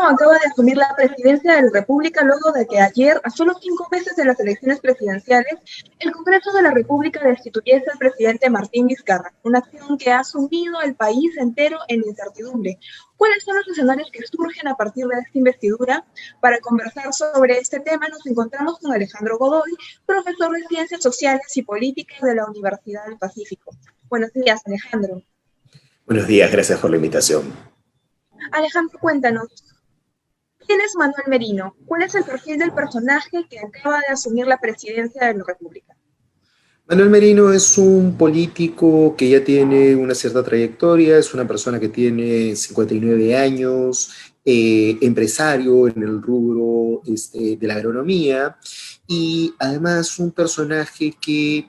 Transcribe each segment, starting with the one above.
acaba de asumir la presidencia de la República luego de que ayer, a solo 5 meses de las elecciones presidenciales, el Congreso de la República destituyese al presidente Martín Vizcarra, una acción que ha sumido al país entero en incertidumbre. ¿Cuáles son los escenarios que surgen a partir de esta investidura? Para conversar sobre este tema nos encontramos con Alejandro Godoy, profesor de Ciencias Sociales y Políticas de la Universidad del Pacífico. Buenos días, Alejandro. Buenos días, gracias por la invitación. Alejandro, cuéntanos, ¿quién es Manuel Merino? ¿Cuál es el perfil del personaje que acaba de asumir la presidencia de la República? Manuel Merino es un político que ya tiene una cierta trayectoria, es una persona que tiene 59 años, empresario en el rubro de la agronomía y además un personaje que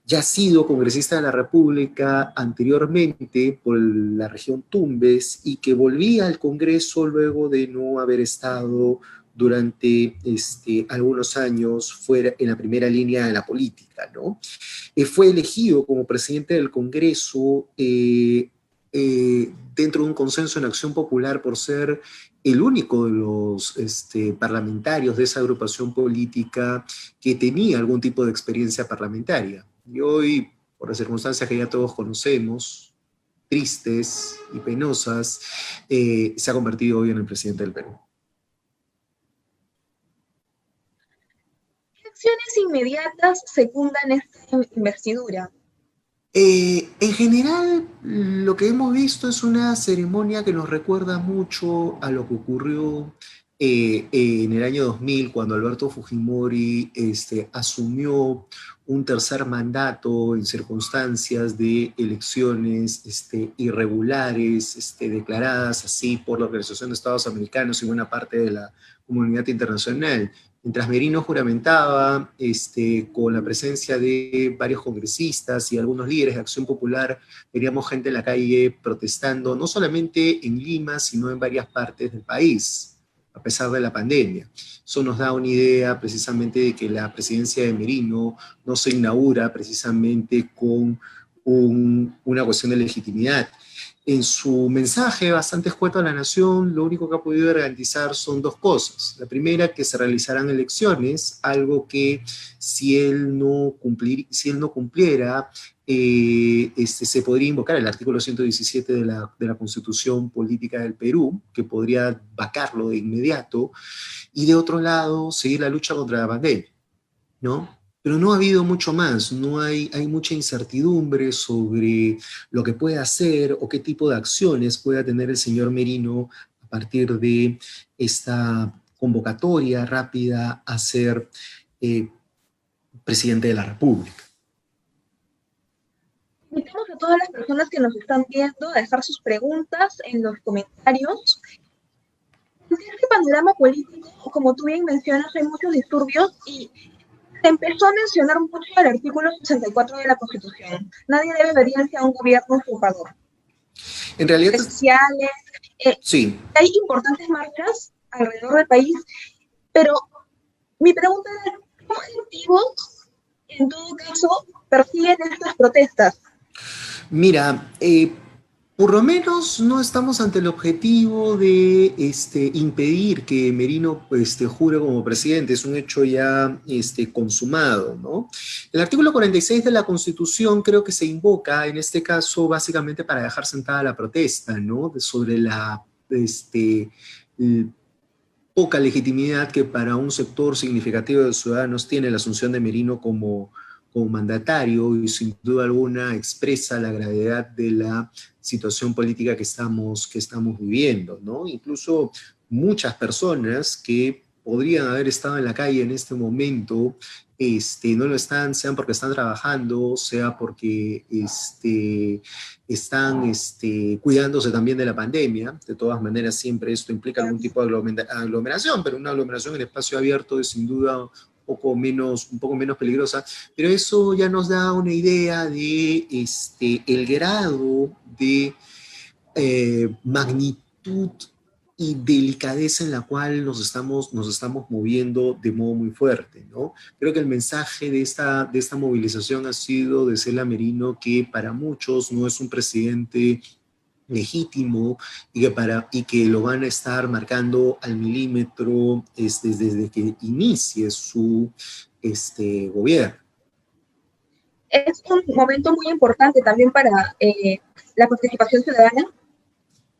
ya ha sido congresista de la República anteriormente por la región Tumbes y que volvía al Congreso luego de no haber estado durante algunos años fuera en la primera línea de la política, ¿no? Fue elegido como presidente del Congreso dentro de un consenso en Acción Popular por ser el único de los parlamentarios de esa agrupación política que tenía algún tipo de experiencia parlamentaria. Y hoy, por las circunstancias que ya todos conocemos, tristes y penosas, se ha convertido hoy en el presidente del Perú. ¿Qué acciones inmediatas secundan esta investidura? En general, lo que hemos visto es una ceremonia que nos recuerda mucho a lo que ocurrió en el año 2000, cuando Alberto Fujimori asumió un tercer mandato en circunstancias de elecciones irregulares, declaradas así por la Organización de Estados Americanos y buena parte de la comunidad internacional. Mientras Merino juramentaba, con la presencia de varios congresistas y algunos líderes de Acción Popular, veríamos gente en la calle protestando, no solamente en Lima, sino en varias partes del país, a pesar de la pandemia. Eso nos da una idea precisamente de que la presidencia de Merino no se inaugura precisamente con una cuestión de legitimidad. En su mensaje bastante escueto a la nación, lo único que ha podido garantizar son dos cosas. La primera, que se realizarán elecciones, algo que si él no cumpliera, se podría invocar el artículo 117 de la Constitución Política del Perú, que podría vacarlo de inmediato, y de otro lado, seguir la lucha contra la pandemia, ¿no? Pero no ha habido mucho más, hay mucha incertidumbre sobre lo que puede hacer o qué tipo de acciones pueda tener el señor Merino a partir de esta convocatoria rápida a ser presidente de la República. Invitamos a todas las personas que nos están viendo a dejar sus preguntas en los comentarios. En este panorama político, como tú bien mencionas, hay muchos disturbios y se empezó a mencionar mucho el artículo 64 de la Constitución. Nadie debe obediencia a un gobierno usurpador. En realidad, sociales, sí. Hay importantes marchas alrededor del país, pero mi pregunta es, ¿qué objetivos, en todo caso, persiguen estas protestas? Mira, por lo menos no estamos ante el objetivo de impedir que Merino jure como presidente, es un hecho ya consumado, ¿no? El artículo 46 de la Constitución creo que se invoca, en este caso, básicamente para dejar sentada la protesta, ¿no? Sobre la poca legitimidad que para un sector significativo de ciudadanos tiene la asunción de Merino como mandatario y sin duda alguna expresa la gravedad de la situación política que estamos viviendo, ¿no? Incluso muchas personas que podrían haber estado en la calle en este momento, no lo están, sean porque están trabajando, sea porque están cuidándose también de la pandemia. De todas maneras, siempre esto implica algún tipo de aglomeración, pero una aglomeración en espacio abierto es sin duda un poco menos peligrosa, pero eso ya nos da una idea de el grado de magnitud y delicadeza en la cual nos estamos moviendo de modo muy fuerte, ¿no? Creo que el mensaje de esta movilización ha sido decirle a Merino que para muchos no es un presidente legítimo y que lo van a estar marcando al milímetro desde que inicie su gobierno. Es un momento muy importante también para la participación ciudadana.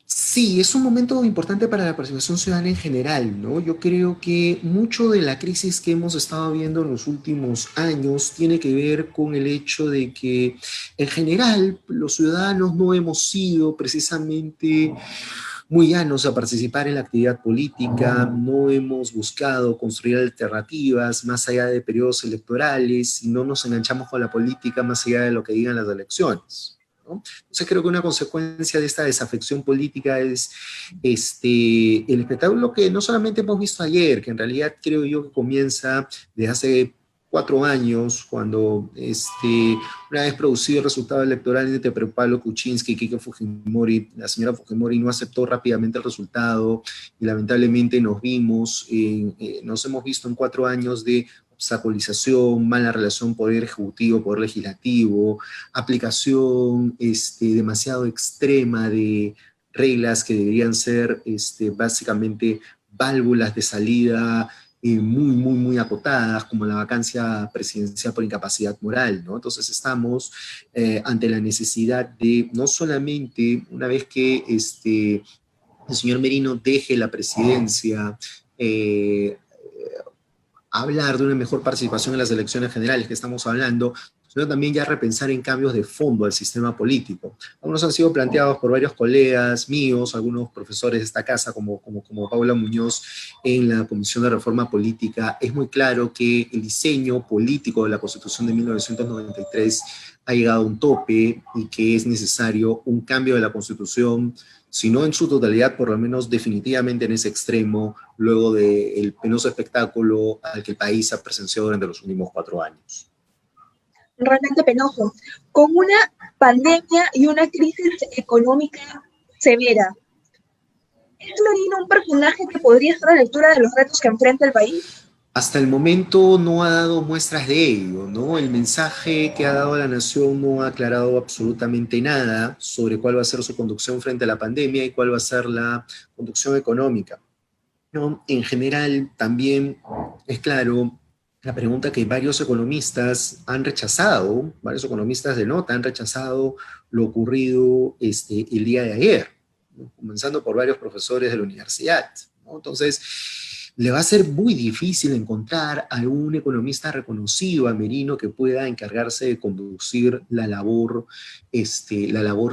Sí, es un momento importante para la participación ciudadana en general, ¿no? Yo creo que mucho de la crisis que hemos estado viendo en los últimos años tiene que ver con el hecho de que, en general, los ciudadanos no hemos sido precisamente muy llanos a participar en la actividad política, no hemos buscado construir alternativas más allá de periodos electorales y no nos enganchamos con la política más allá de lo que digan las elecciones, ¿no? Entonces creo que una consecuencia de esta desafección política es el espectáculo que no solamente hemos visto ayer, que en realidad creo yo que comienza desde hace 4 años, cuando una vez producido el resultado electoral entre Pablo Kuczynski y Keiko Fujimori, la señora Fujimori no aceptó rápidamente el resultado y lamentablemente nos hemos visto en 4 años de obstaculización, mala relación poder ejecutivo, poder legislativo, aplicación demasiado extrema de reglas que deberían ser básicamente válvulas de salida muy, muy, muy acotadas, como la vacancia presidencial por incapacidad moral, ¿no? Entonces estamos ante la necesidad de, no solamente una vez que el señor Merino deje la presidencia, hablar de una mejor participación en las elecciones generales que estamos hablando, sino también ya repensar en cambios de fondo al sistema político. Algunos han sido planteados por varios colegas míos, algunos profesores de esta casa, como Paula Muñoz, en la Comisión de Reforma Política. Es muy claro que el diseño político de la Constitución de 1993 ha llegado a un tope y que es necesario un cambio de la Constitución, si no en su totalidad, por lo menos definitivamente en ese extremo, luego del penoso espectáculo al que el país ha presenciado durante los últimos 4 años. Realmente penoso, con una pandemia y una crisis económica severa. ¿Es Merino un personaje que podría estar a la altura de los retos que enfrenta el país? Hasta el momento no ha dado muestras de ello, ¿no? El mensaje que ha dado a la nación no ha aclarado absolutamente nada sobre cuál va a ser su conducción frente a la pandemia y cuál va a ser la conducción económica, ¿no? En general, también es claro la pregunta que varios economistas han rechazado, varios economistas de nota han rechazado lo ocurrido el día de ayer, ¿no? Comenzando por varios profesores de la universidad, ¿no? Entonces, le va a ser muy difícil encontrar a un economista reconocido a Merino que pueda encargarse de conducir la labor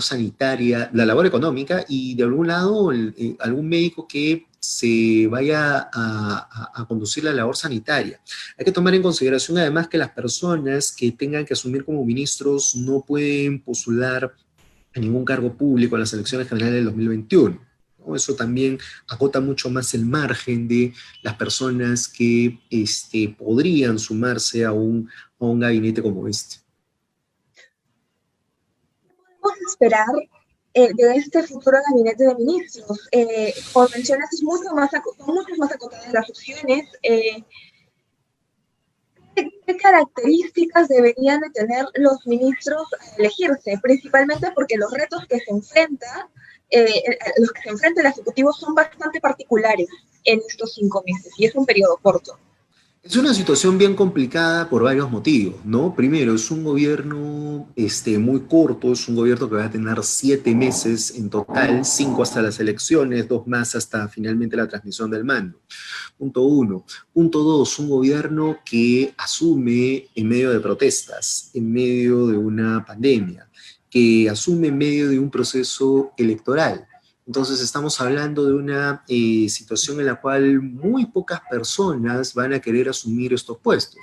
sanitaria, la labor económica y de algún lado algún médico que se vaya a conducir la labor sanitaria. Hay que tomar en consideración además que las personas que tengan que asumir como ministros no pueden postular a ningún cargo público en las elecciones generales del 2021. ¿No? Eso también acota mucho más el margen de las personas que podrían sumarse a un gabinete como este. Podemos esperar de este futuro gabinete de ministros. Como mencionas, son mucho más acotadas las opciones. ¿Qué características deberían de tener los ministros a elegirse? Principalmente porque los retos que se enfrenta, los que se enfrenta el Ejecutivo son bastante particulares en estos 5 meses y es un periodo corto. Es una situación bien complicada por varios motivos, ¿no? Primero, es un gobierno muy corto, es un gobierno que va a tener 7 meses en total, 5 hasta las elecciones, 2 más hasta finalmente la transmisión del mando. Punto 1. Punto 2, un gobierno que asume en medio de protestas, en medio de una pandemia, que asume en medio de un proceso electoral. Entonces estamos hablando de una situación en la cual muy pocas personas van a querer asumir estos puestos.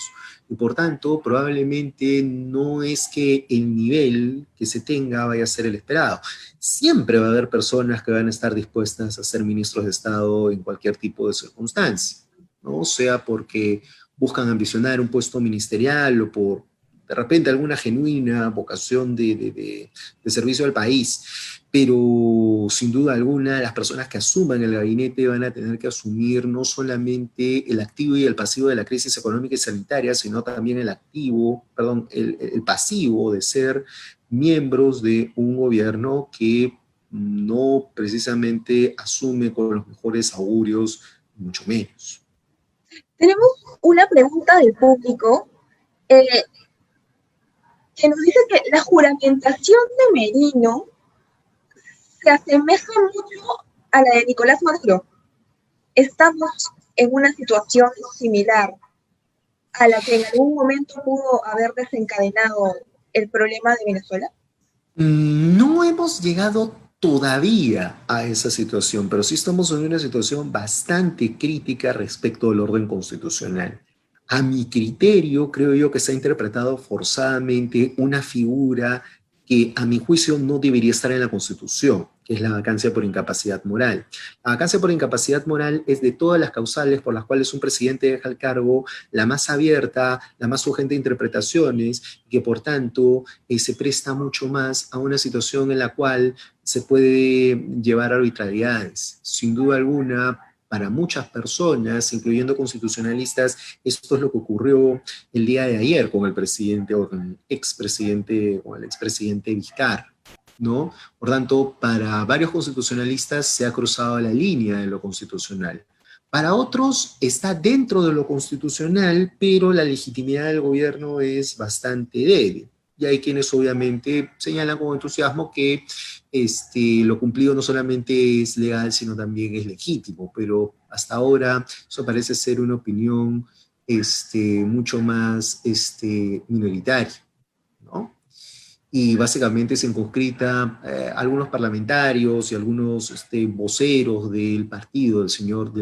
Y por tanto, probablemente no es que el nivel que se tenga vaya a ser el esperado. Siempre va a haber personas que van a estar dispuestas a ser ministros de Estado en cualquier tipo de circunstancia, ¿no? Sea porque buscan ambicionar un puesto ministerial o por, de repente, alguna genuina vocación de servicio al país. Pero sin duda alguna las personas que asuman el gabinete van a tener que asumir no solamente el activo y el pasivo de la crisis económica y sanitaria, sino también el pasivo de ser miembros de un gobierno que no precisamente asume con los mejores augurios, mucho menos. Tenemos una pregunta del público que nos dice que la juramentación de Merino se asemeja mucho a la de Nicolás Maduro. Estamos en una situación similar a la que en algún momento pudo haber desencadenado el problema de Venezuela. No hemos llegado todavía a esa situación, pero sí estamos en una situación bastante crítica respecto al orden constitucional. A mi criterio, creo yo que se ha interpretado forzadamente una figura que a mi juicio no debería estar en la Constitución, que es la vacancia por incapacidad moral. La vacancia por incapacidad moral es de todas las causales por las cuales un presidente deja el cargo, la más abierta, la más sujeta a interpretaciones, y que por tanto se presta mucho más a una situación en la cual se puede llevar arbitrariedades. Sin duda alguna, para muchas personas, incluyendo constitucionalistas, esto es lo que ocurrió el día de ayer con el presidente o con el expresidente Vizcarra, ¿no? Por tanto, para varios constitucionalistas se ha cruzado la línea de lo constitucional. Para otros está dentro de lo constitucional, pero la legitimidad del gobierno es bastante débil. Y hay quienes obviamente señalan con entusiasmo que lo cumplido no solamente es legal, sino también es legítimo, pero hasta ahora eso parece ser una opinión mucho más minoritaria, ¿no? Y básicamente circunscrita algunos parlamentarios y algunos voceros del partido del señor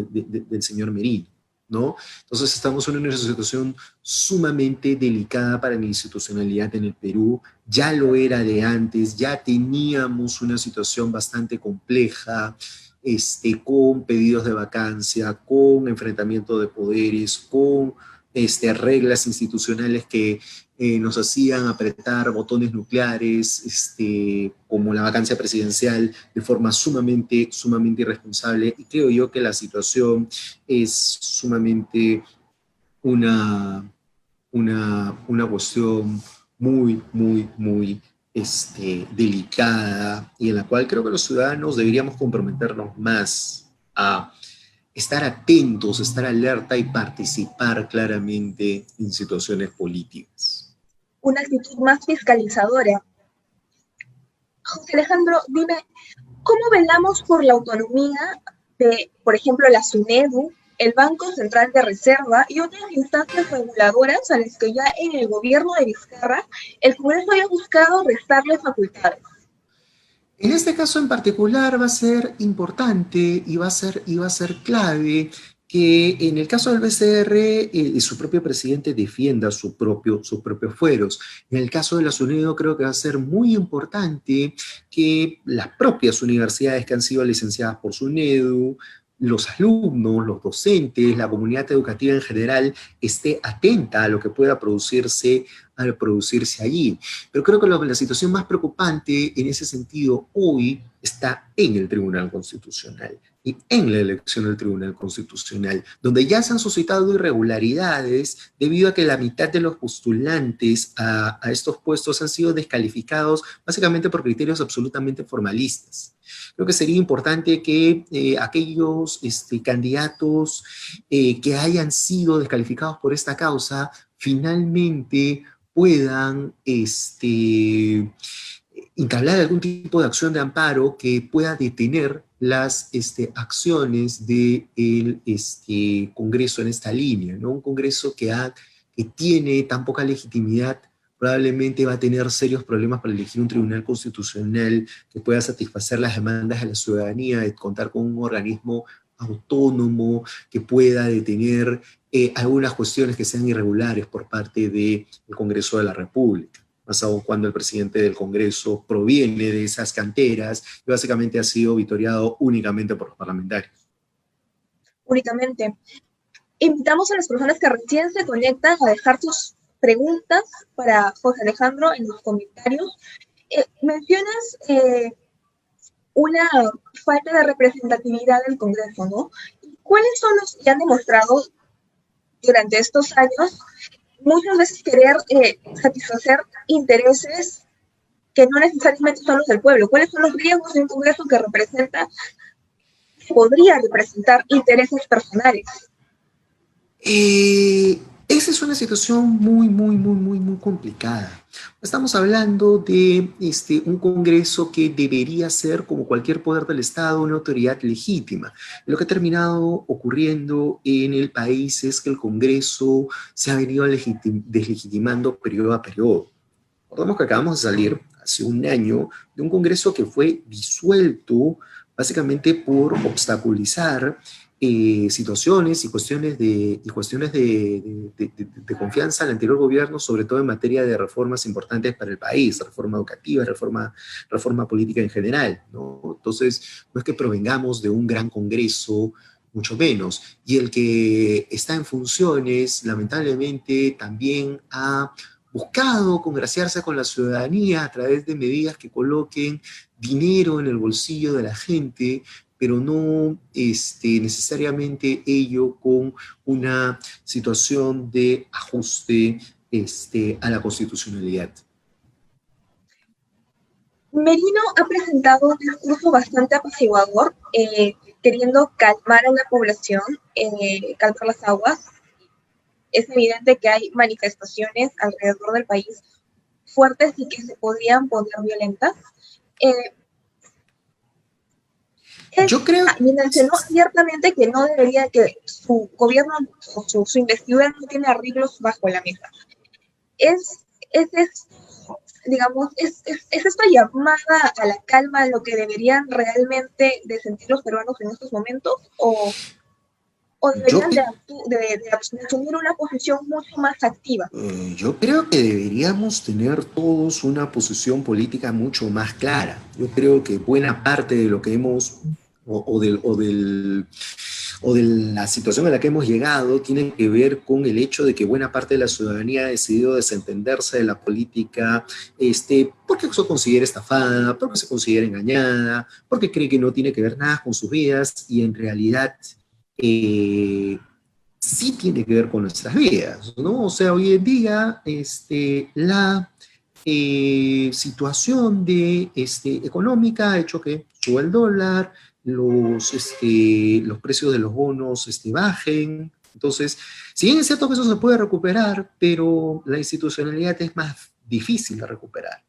Merino, ¿no? Entonces estamos en una situación sumamente delicada para la institucionalidad en el Perú. Ya lo era de antes, ya teníamos una situación bastante compleja, con pedidos de vacancia, con enfrentamiento de poderes, con reglas institucionales que nos hacían apretar botones nucleares, como la vacancia presidencial, de forma sumamente irresponsable. Y creo yo que la situación es sumamente una cuestión muy delicada, y en la cual creo que los ciudadanos deberíamos comprometernos más a estar atentos, estar alerta y participar claramente en situaciones políticas. Una actitud más fiscalizadora. José Alejandro, dime, ¿cómo velamos por la autonomía de, por ejemplo, la SUNEDU, el Banco Central de Reserva y otras instancias reguladoras a las que ya en el gobierno de Vizcarra el Congreso había buscado restarle facultades? En este caso en particular va a ser importante y va a ser clave que en el caso del BCR su propio presidente defienda sus propios fueros. En el caso de la SUNEDU creo que va a ser muy importante que las propias universidades que han sido licenciadas por SUNEDU, los alumnos, los docentes, la comunidad educativa en general esté atenta a lo que pueda producirse allí. Pero creo que la situación más preocupante en ese sentido hoy está en el Tribunal Constitucional y en la elección del Tribunal Constitucional, donde ya se han suscitado irregularidades debido a que la mitad de los postulantes a estos puestos han sido descalificados básicamente por criterios absolutamente formalistas. Creo que sería importante que aquellos candidatos que hayan sido descalificados por esta causa finalmente puedan entablar algún tipo de acción de amparo que pueda detener las acciones del Congreso en esta línea, ¿no? Un Congreso que tiene tan poca legitimidad probablemente va a tener serios problemas para elegir un tribunal constitucional que pueda satisfacer las demandas de la ciudadanía, de contar con un organismo autónomo que pueda detener algunas cuestiones que sean irregulares por parte del Congreso de la República, más aún cuando el presidente del Congreso proviene de esas canteras y básicamente ha sido vitoriado únicamente por los parlamentarios. Únicamente. Invitamos a las personas que recién se conectan a dejar sus preguntas para José Alejandro en los comentarios. Mencionas una falta de representatividad del Congreso, ¿no? ¿Cuáles son los que han demostrado durante estos años muchas veces querer satisfacer intereses que no necesariamente son los del pueblo. ¿Cuáles son los riesgos de un Congreso que podría representar intereses personales? Esa es una situación muy complicada. Estamos hablando de un Congreso que debería ser, como cualquier poder del Estado, una autoridad legítima. Lo que ha terminado ocurriendo en el país es que el Congreso se ha venido deslegitimando periodo a periodo. Recordemos que acabamos de salir hace un año de un Congreso que fue disuelto básicamente por obstaculizar situaciones y cuestiones de confianza al anterior gobierno, sobre todo en materia de reformas importantes para el país, reforma educativa, reforma política en general, ¿no? Entonces, no es que provengamos de un gran Congreso, mucho menos. Y el que está en funciones, lamentablemente, también ha buscado congraciarse con la ciudadanía a través de medidas que coloquen dinero en el bolsillo de la gente, pero no necesariamente ello con una situación de ajuste a la constitucionalidad. Merino ha presentado un discurso bastante apaciguador, queriendo calmar a la población, calmar las aguas. Es evidente que hay manifestaciones alrededor del país fuertes y que se podrían poner violentas. Yo creo... mencionó abiertamente que no debería, que su gobierno o su investidura no tiene arreglos bajo la mesa. Digamos, ¿es esta llamada a la calma lo que deberían realmente de sentir los peruanos en estos momentos? ¿O deberían de asumir una posición mucho más activa? Yo creo que deberíamos tener todos una posición política mucho más clara. Yo creo que buena parte de lo que hemos, o de la situación a la que hemos llegado tiene que ver con el hecho de que buena parte de la ciudadanía ha decidido desentenderse de la política, porque se considera estafada, porque se considera engañada, porque cree que no tiene que ver nada con sus vidas, y en realidad sí tiene que ver con nuestras vidas, ¿no? O sea, hoy en día la situación económica ha hecho que suba el dólar, los precios de los bonos bajen. Entonces, si bien es cierto que eso se puede recuperar, pero la institucionalidad es más difícil de recuperar,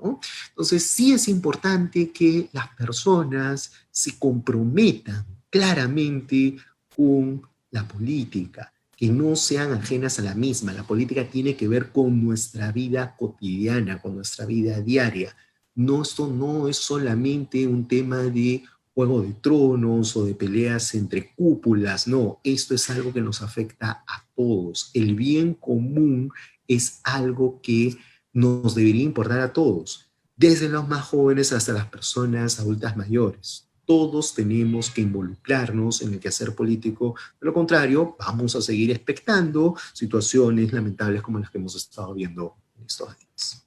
¿no? Entonces, sí es importante que las personas se comprometan claramente con la política, que no sean ajenas a la misma. La política tiene que ver con nuestra vida cotidiana, con nuestra vida diaria. No, esto no es solamente un tema de Juego de Tronos o de peleas entre cúpulas, no, esto es algo que nos afecta a todos. El bien común es algo que nos debería importar a todos, desde los más jóvenes hasta las personas adultas mayores. Todos tenemos que involucrarnos en el quehacer político, de lo contrario, vamos a seguir expectando situaciones lamentables como las que hemos estado viendo en estos días.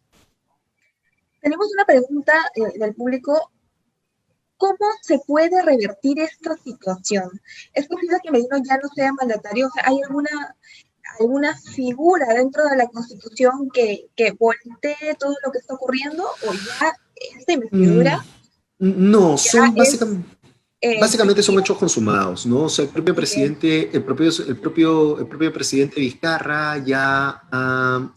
Tenemos una pregunta del público. ¿Cómo se puede revertir esta situación? ¿Es posible que Merino ya no sea mandatario? O sea, ¿hay alguna figura dentro de la Constitución que voltee todo lo que está ocurriendo? ¿O ya esta investidura? No, son básicamente son hechos consumados, ¿no? O sea, el propio presidente, el propio presidente Vizcarra ya ha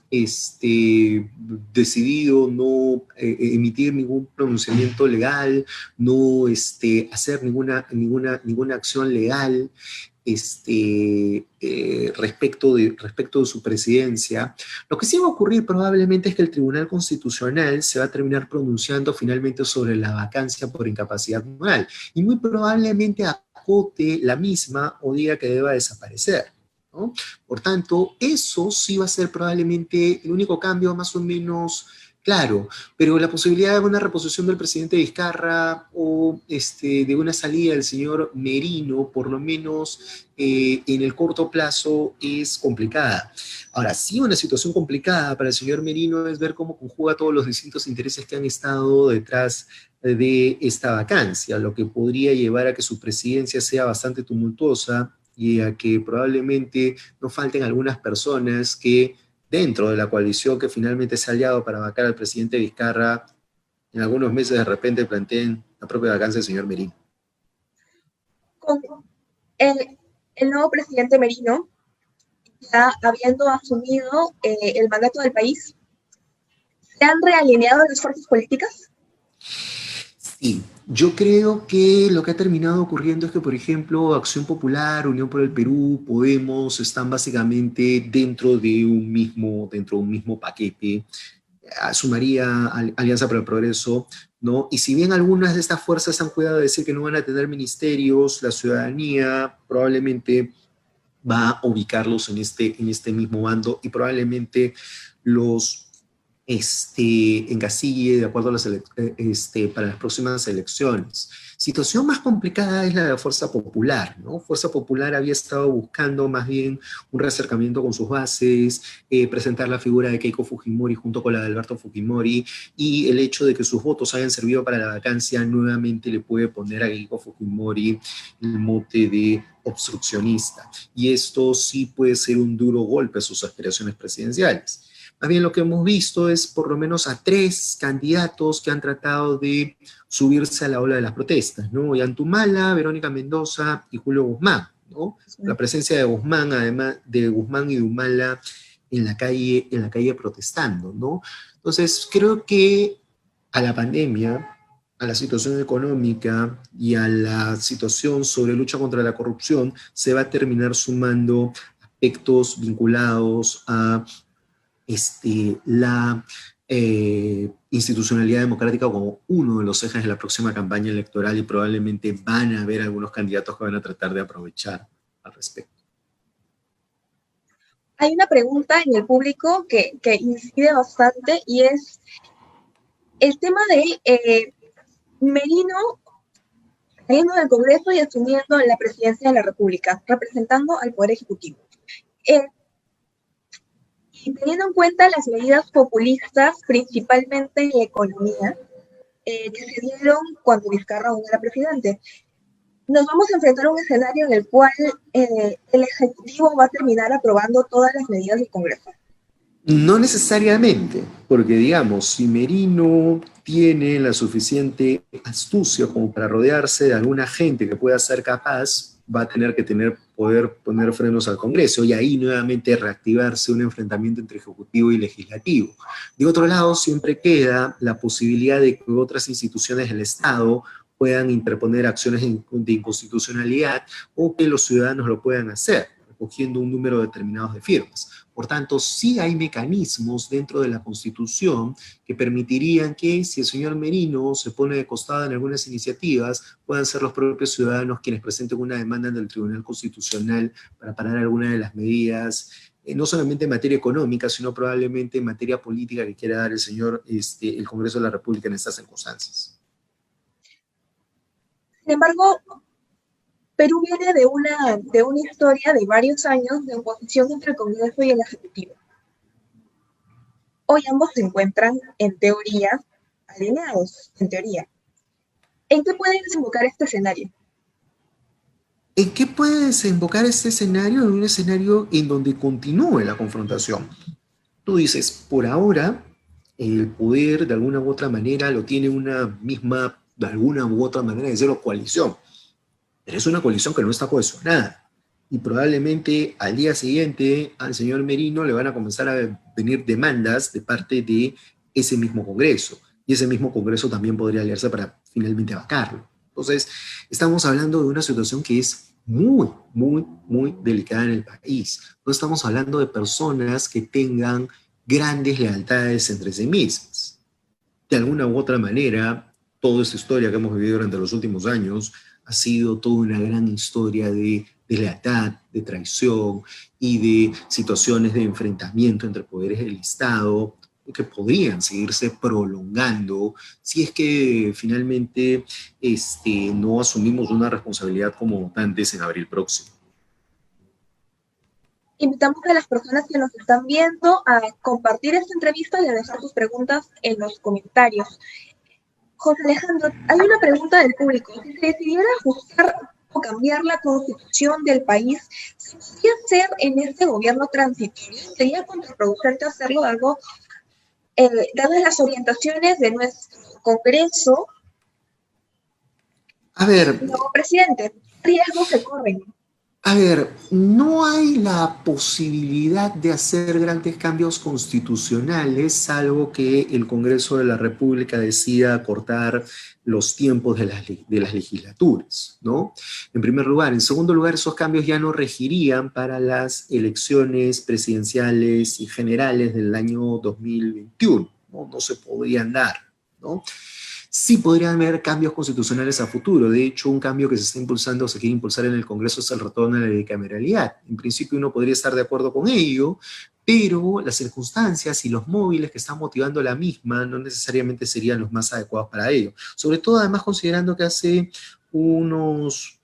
decidido no emitir ningún pronunciamiento legal, no hacer ninguna acción legal respecto de su presidencia. Lo que sí va a ocurrir probablemente es que el Tribunal Constitucional se va a terminar pronunciando finalmente sobre la vacancia por incapacidad moral y muy probablemente acote la misma o diga que deba desaparecer, ¿no? Por tanto, eso sí va a ser probablemente el único cambio más o menos claro, pero la posibilidad de una reposición del presidente Vizcarra o de una salida del señor Merino, por lo menos en el corto plazo, es complicada. Ahora, sí, una situación complicada para el señor Merino es ver cómo conjuga todos los distintos intereses que han estado detrás de esta vacancia, lo que podría llevar a que su presidencia sea bastante tumultuosa y a que probablemente no falten algunas personas que dentro de la coalición que finalmente se ha aliado para vacar al presidente Vizcarra en algunos meses de repente planteen la propia vacancia del señor Merino. Con el nuevo presidente Merino, ya habiendo asumido el mandato del país, ¿se han realineado las fuerzas políticas? Sí, yo creo que lo que ha terminado ocurriendo es que, por ejemplo, Acción Popular, Unión por el Perú, Podemos, están básicamente dentro de un mismo paquete. Sumaría Alianza para el Progreso, ¿no? Y si bien algunas de estas fuerzas han cuidado de decir que no van a tener ministerios, la ciudadanía probablemente va a ubicarlos en este mismo bando y probablemente los encasille de acuerdo a para las próximas elecciones. Situación más complicada es la de la Fuerza Popular, ¿no? Fuerza Popular había estado buscando más bien un reacercamiento con sus bases, presentar la figura de Keiko Fujimori junto con la de Alberto Fujimori, y el hecho de que sus votos hayan servido para la vacancia nuevamente le puede poner a Keiko Fujimori el mote de obstruccionista. Y esto sí puede ser un duro golpe a sus aspiraciones presidenciales. Más bien lo que hemos visto es por lo menos a 3 candidatos que han tratado de subirse a la ola de las protestas, ¿no? Ollantumala, Verónica Mendoza y Julio Guzmán, ¿no? La presencia de Guzmán, además de Guzmán y de Humala en la calle protestando, ¿no? Entonces, creo que a la pandemia, a la situación económica y a la situación sobre lucha contra la corrupción, se va a terminar sumando aspectos vinculados a la institucionalidad democrática como uno de los ejes de la próxima campaña electoral, y probablemente van a haber algunos candidatos que van a tratar de aprovechar al respecto. Hay una pregunta en el público que incide bastante, y es el tema de Merino saliendo del Congreso y asumiendo la presidencia de la República, representando al Poder Ejecutivo. Y teniendo en cuenta las medidas populistas, principalmente en la economía, que se dieron cuando Vizcarra aún era presidente, nos vamos a enfrentar a un escenario en el cual el Ejecutivo va a terminar aprobando todas las medidas del Congreso. No necesariamente, porque digamos, si Merino tiene la suficiente astucia como para rodearse de alguna gente que pueda ser capaz, va a tener que poder poner frenos al Congreso y ahí nuevamente reactivarse un enfrentamiento entre Ejecutivo y Legislativo. De otro lado, siempre queda la posibilidad de que otras instituciones del Estado puedan interponer acciones de inconstitucionalidad o que los ciudadanos lo puedan hacer, recogiendo un número determinado de firmas. Por tanto, sí hay mecanismos dentro de la Constitución que permitirían que, si el señor Merino se pone de costado en algunas iniciativas, puedan ser los propios ciudadanos quienes presenten una demanda ante el Tribunal Constitucional para parar alguna de las medidas, no solamente en materia económica, sino probablemente en materia política que quiera dar el Congreso de la República en estas circunstancias. Sin embargo, Perú viene de una historia de varios años de oposición entre el Congreso y el Ejecutivo. Hoy ambos se encuentran, en teoría, alineados, en teoría. ¿En qué puede desembocar este escenario? ¿En qué puede desembocar este escenario? En un escenario en donde continúe la confrontación. Tú dices, por ahora, el poder de alguna u otra manera lo tiene una misma, de alguna u otra manera, decirlo, coalición. Pero es una coalición que no está cohesionada. Y probablemente al día siguiente al señor Merino le van a comenzar a venir demandas de parte de ese mismo Congreso. Y ese mismo Congreso también podría aliarse para finalmente vacarlo. Entonces, estamos hablando de una situación que es muy, muy, muy delicada en el país. No estamos hablando de personas que tengan grandes lealtades entre sí mismas. De alguna u otra manera, toda esta historia que hemos vivido durante los últimos años ha sido toda una gran historia de lealtad, de traición y de situaciones de enfrentamiento entre poderes del Estado que podrían seguirse prolongando si es que finalmente no asumimos una responsabilidad como votantes en abril próximo. Invitamos a las personas que nos están viendo a compartir esta entrevista y a dejar sus preguntas en los comentarios. José Alejandro, hay una pregunta del público. Si se decidiera ajustar o cambiar la constitución del país, ¿se podría hacer en este gobierno transitorio? ¿Sería contraproducente hacerlo algo dadas las orientaciones de nuestro Congreso, A ver, nuevo presidente, riesgos se corren. No hay la posibilidad de hacer grandes cambios constitucionales, salvo que el Congreso de la República decida cortar los tiempos de las legislaturas, ¿no? En primer lugar. En segundo lugar, esos cambios ya no regirían para las elecciones presidenciales y generales del año 2021, ¿no? No se podrían dar, ¿no? Sí podrían haber cambios constitucionales a futuro. De hecho, un cambio que se está impulsando, se quiere impulsar en el Congreso, es el retorno a la bicameralidad. En principio uno podría estar de acuerdo con ello, pero las circunstancias y los móviles que están motivando la misma no necesariamente serían los más adecuados para ello. Sobre todo, además, considerando que hace un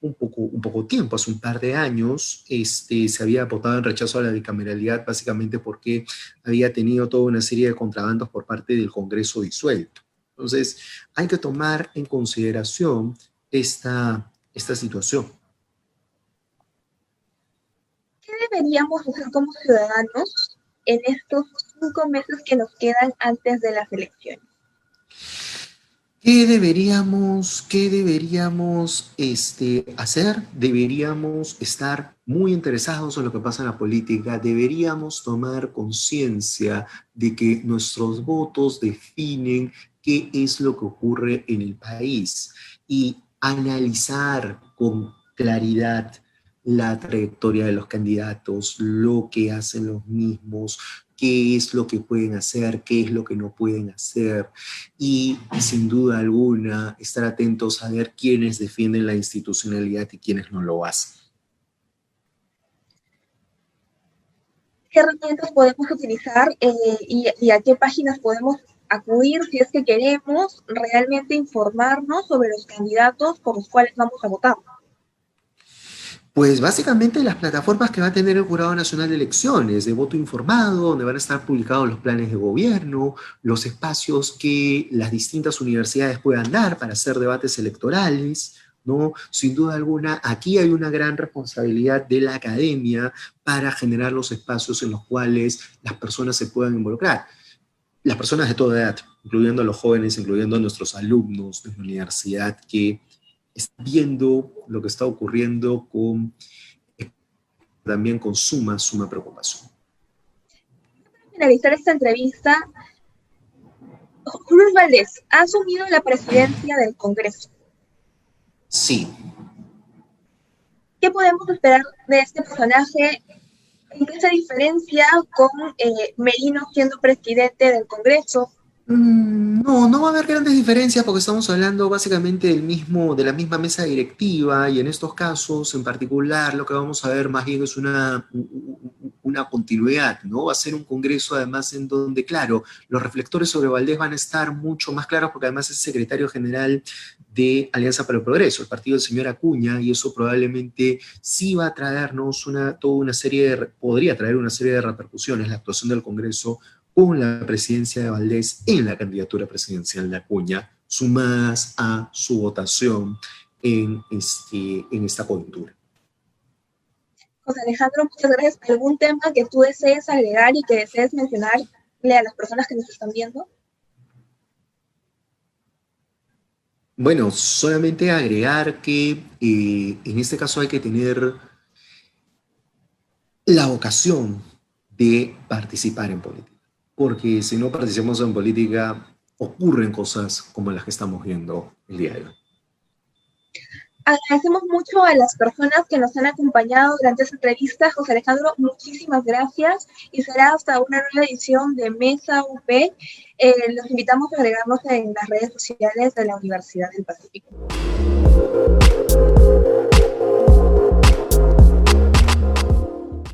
poco tiempo, hace un par de años, se había votado en rechazo a la bicameralidad básicamente porque había tenido toda una serie de contrabandos por parte del Congreso disuelto. Entonces, hay que tomar en consideración esta situación. ¿Qué deberíamos hacer como ciudadanos en estos 5 meses que nos quedan antes de las elecciones? ¿Qué deberíamos hacer? Deberíamos estar muy interesados en lo que pasa en la política. Deberíamos tomar conciencia de que nuestros votos definen qué es lo que ocurre en el país y analizar con claridad la trayectoria de los candidatos, lo que hacen los mismos, qué es lo que pueden hacer, qué es lo que no pueden hacer, y sin duda alguna estar atentos a ver quiénes defienden la institucionalidad y quiénes no lo hacen. ¿Qué herramientas podemos utilizar y a qué páginas podemos acudir si es que queremos realmente informarnos sobre los candidatos por los cuales vamos a votar? Pues básicamente las plataformas que va a tener el Jurado Nacional de Elecciones, de voto informado, donde van a estar publicados los planes de gobierno, los espacios que las distintas universidades puedan dar para hacer debates electorales, ¿no? Sin duda alguna, aquí hay una gran responsabilidad de la academia para generar los espacios en los cuales las personas se puedan involucrar. Las personas de toda edad, incluyendo a los jóvenes, incluyendo a nuestros alumnos de la universidad que están viendo lo que está ocurriendo también con suma preocupación. Para finalizar esta entrevista, Luis Valdés ha asumido la presidencia del Congreso. Sí. ¿Qué podemos esperar de este personaje? ¿En qué se diferencia con Merino siendo presidente del Congreso? No va a haber grandes diferencias porque estamos hablando básicamente de la misma mesa directiva, y en estos casos en particular lo que vamos a ver más bien es una continuidad, ¿no? Va a ser un Congreso además en donde, claro, los reflectores sobre Valdés van a estar mucho más claros porque además es secretario general de Alianza para el Progreso, el partido del señor Acuña, y eso probablemente sí va a traernos podría traer una serie de repercusiones la actuación del Congreso con la presidencia de Valdés en la candidatura presidencial de Acuña, sumadas a su votación en esta coyuntura. José Alejandro, muchas gracias. ¿Algún tema que tú desees agregar y que desees mencionarle a las personas que nos están viendo? Bueno, solamente agregar que en este caso hay que tener la vocación de participar en política, porque si no participamos en política ocurren cosas como las que estamos viendo el día de hoy. Agradecemos mucho a las personas que nos han acompañado durante esta entrevista. José Alejandro, muchísimas gracias, y será hasta una nueva edición de Mesa UP. Los invitamos a agregarnos en las redes sociales de la Universidad del Pacífico.